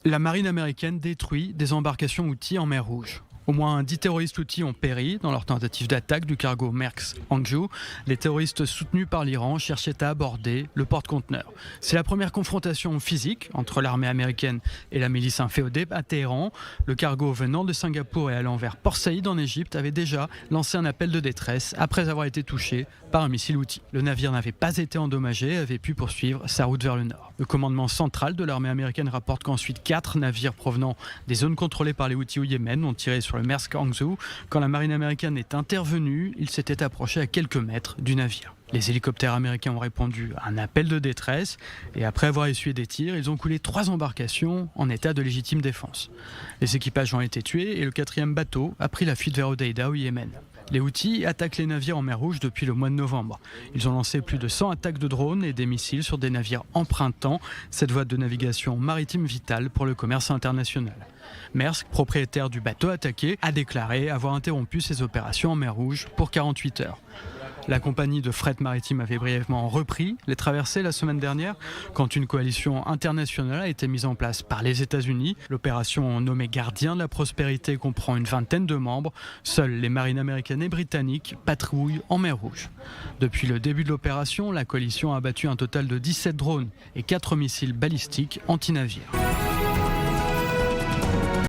La marine américaine détruit des embarcations Houthis en mer Rouge. Au moins 10 terroristes Houthis ont péri dans leur tentative d'attaque du cargo Maersk Hangzhou. Les terroristes soutenus par l'Iran cherchaient à aborder le porte-conteneurs. C'est la première confrontation physique entre l'armée américaine et la milice inféodée à Téhéran. Le cargo venant de Singapour et allant vers Port Saïd en Égypte avait déjà lancé un appel de détresse après avoir été touché par un missile Houthi. Le navire n'avait pas été endommagé et avait pu poursuivre sa route vers le nord. Le commandement central de l'armée américaine rapporte qu'ensuite 4 navires provenant des zones contrôlées par les Houthis au Yémen ont tiré sur le Maersk Hangzhou. Quand la marine américaine est intervenue, il s'était approché à quelques mètres du navire. Les hélicoptères américains ont répondu à un appel de détresse et après avoir essuyé des tirs, ils ont coulé 3 embarcations en état de légitime défense. Les équipages ont été tués et le 4e bateau a pris la fuite vers Hodeïda au Yémen. Les Houthis attaquent les navires en mer Rouge depuis le mois de novembre. Ils ont lancé plus de 100 attaques de drones et des missiles sur des navires empruntant cette voie de navigation maritime vitale pour le commerce international. Maersk, propriétaire du bateau attaqué, a déclaré avoir interrompu ses opérations en mer Rouge pour 48 heures. La compagnie de fret maritime avait brièvement repris les traversées la semaine dernière quand une coalition internationale a été mise en place par les États-Unis. L'opération nommée Gardien de la Prospérité comprend une vingtaine de membres. Seules les marines américaines et britanniques patrouillent en mer Rouge. Depuis le début de l'opération, la coalition a abattu un total de 17 drones et 4 missiles balistiques anti-navires.